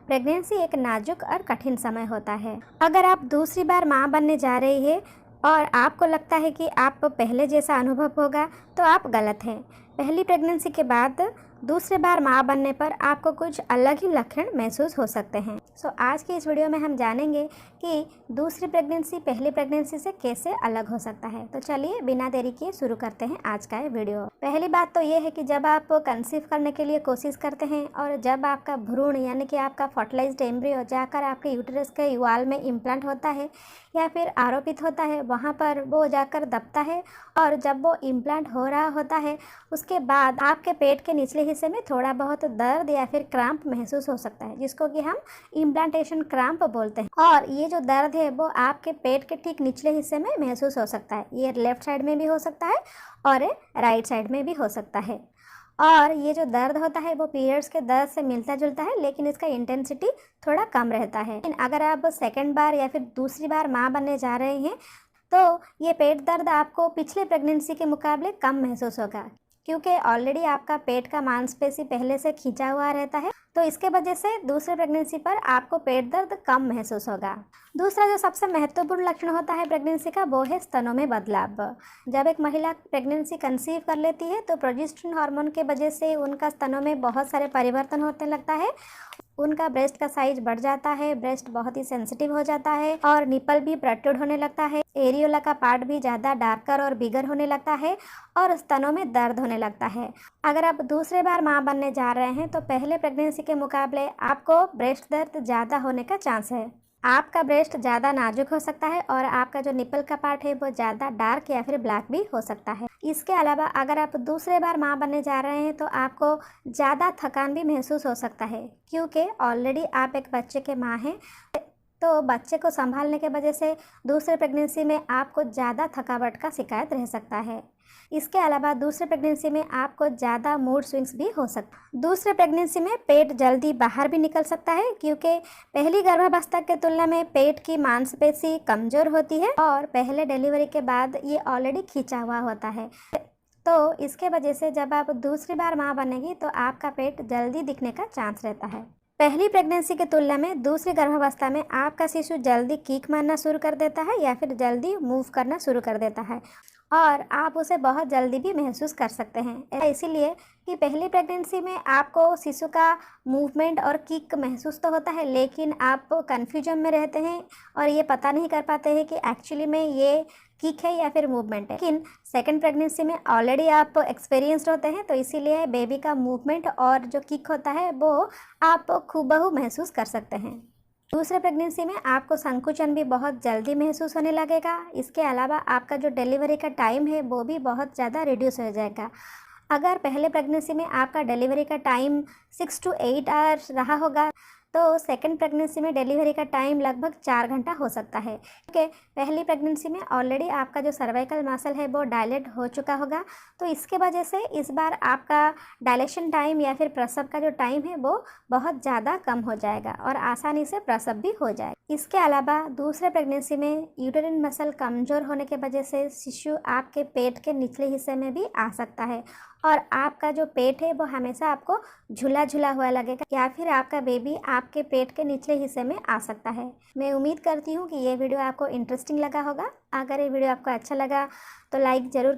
Pregnancy एक नाजुक और कठिन समय होता है। अगर आप दूसरी बार मां बनने जा रही है और आपको लगता है कि आप पहले जैसा अनुभव होगा, तो आप गलत हैं। पहली प्रेगनेंसी के बाद दूसरी बार मां बनने पर आपको कुछ अलग ही लक्षण महसूस हो सकते हैं। आज की इस वीडियो में हम जानेंगे कि दूसरी प्रेगनेंसी पहली प्रेगनेंसी से कैसे अलग हो सकता है। तो चलिए बिना देरी किए शुरू करते हैं आज का ये वीडियो। पहली बात तो ये है कि जब आप कंसीव करने के लिए कोशिश करते हैं और जब आपका भ्रूण यानी कि आपका फर्टिलाइज्ड एम्ब्रियो जाकर आपके यूटेरस के युवाल में इम्प्लांट होता है या फिर आरोपित होता है, वहाँ पर वो जाकर दबता है और जब वो इम्प्लांट हो रहा होता है उसके बाद आपके पेट के निचले हिस्से में थोड़ा बहुत दर्द या फिर क्रैम्प महसूस हो सकता है, जिसको कि हम इम्प्लांटेशन क्रैम्प बोलते हैं। और ये जो दर्द है वो आपके पेट के ठीक निचले हिस्से में महसूस हो सकता है। ये लेफ्ट साइड में भी हो सकता है और राइट साइड में भी हो सकता है। और ये जो दर्द होता है वो पीरियड्स के दर्द से मिलता जुलता है, लेकिन इसका इंटेंसिटी थोड़ा कम रहता है। लेकिन अगर आप सेकंड बार या फिर दूसरी बार माँ बनने जा रहे हैं तो ये पेट दर्द आपको पिछले प्रेगनेंसी के मुकाबले कम महसूस होगा, क्योंकि ऑलरेडी आपका पेट का मांसपेशी पहले से खींचा हुआ रहता है। तो इसके वजह से दूसरे प्रेगनेंसी पर आपको पेट दर्द कम महसूस होगा। दूसरा जो सबसे महत्वपूर्ण लक्षण होता है प्रेगनेंसी का, वो है स्तनों में बदलाव। जब एक महिला प्रेगनेंसी कंसीव कर लेती है तो प्रोजेस्टेरोन हार्मोन के वजह से उनका स्तनों में बहुत सारे परिवर्तन होने लगता है। उनका ब्रेस्ट का साइज बढ़ जाता है, ब्रेस्ट बहुत ही सेंसिटिव हो जाता है और निपल भी प्रोट्रूड होने लगता है। एरियोला का पार्ट भी ज़्यादा डार्कर और बिगर होने लगता है और स्तनों में दर्द होने लगता है। अगर आप दूसरे बार मां बनने जा रहे हैं तो पहले प्रेगनेंसी के मुकाबले आपको ब्रेस्ट दर्द ज़्यादा होने का चांस है। आपका ब्रेस्ट ज़्यादा नाजुक हो सकता है और आपका जो निपल का पार्ट है वो ज़्यादा डार्क या फिर ब्लैक भी हो सकता है। इसके अलावा अगर आप दूसरे बार मां बनने जा रहे हैं तो आपको ज़्यादा थकान भी महसूस हो सकता है, क्योंकि ऑलरेडी आप एक बच्चे के माँ हैं। तो बच्चे को संभालने के वजह से दूसरे प्रेगनेंसी में आपको ज़्यादा थकावट का शिकायत रह सकता है। इसके अलावा दूसरे प्रेगनेंसी में आपको ज़्यादा मूड स्विंग्स भी हो सकता है। दूसरे प्रेगनेंसी में पेट जल्दी बाहर भी निकल सकता है, क्योंकि पहली गर्भावस्था के तुलना में पेट की मांसपेशी कमज़ोर होती है और पहले डिलीवरी के बाद ये ऑलरेडी खींचा हुआ होता है। तो इसके वजह से जब आप दूसरी बार माँ बनेगी तो आपका पेट जल्दी दिखने का चांस रहता है। पहली प्रेगनेंसी की तुलना में दूसरी गर्भावस्था में आपका शिशु जल्दी कीक मारना शुरू कर देता है या फिर जल्दी मूव करना शुरू कर देता है और आप उसे बहुत जल्दी भी महसूस कर सकते हैं। इसीलिए कि पहली प्रेगनेंसी में आपको शिशु का मूवमेंट और किक महसूस तो होता है, लेकिन आप कन्फ्यूजन में रहते हैं और ये पता नहीं कर पाते हैं कि एक्चुअली में ये किक है या फिर मूवमेंट है। लेकिन सेकंड प्रेगनेंसी में ऑलरेडी आप एक्सपीरियंस्ड होते हैं, तो इसीलिए बेबी का मूवमेंट और जो किक होता है वो आप खूबहू महसूस कर सकते हैं। दूसरे प्रेगनेंसी में आपको संकुचन भी बहुत जल्दी महसूस होने लगेगा। इसके अलावा आपका जो डिलीवरी का टाइम है वो भी बहुत ज़्यादा रिड्यूस हो जाएगा। अगर पहले प्रेगनेंसी में आपका डिलीवरी का टाइम 6 to 8 आवर्स रहा होगा तो सेकंड प्रेगनेंसी में डिलीवरी का टाइम लगभग 4 घंटा हो सकता है, क्योंकि पहली प्रेगनेंसी में ऑलरेडी आपका जो सर्वाइकल मसल है वो डायलेट हो चुका होगा। तो इसके वजह से इस बार आपका डायलेशन टाइम या फिर प्रसव का जो टाइम है वो बहुत ज़्यादा कम हो जाएगा और आसानी से प्रसव भी हो जाएगा। इसके अलावा दूसरे प्रेगनेंसी में यूटेरिन मसल कमज़ोर होने के वजह से शिशु आपके पेट के निचले हिस्से में भी आ सकता है और आपका जो पेट है वो हमेशा आपको झूला झूला हुआ लगेगा या फिर आपका बेबी आपके पेट के निचले हिस्से में आ सकता है। मैं उम्मीद करती हूँ कि ये वीडियो आपको इंटरेस्टिंग लगा होगा। अगर ये वीडियो आपको अच्छा लगा तो लाइक ज़रूर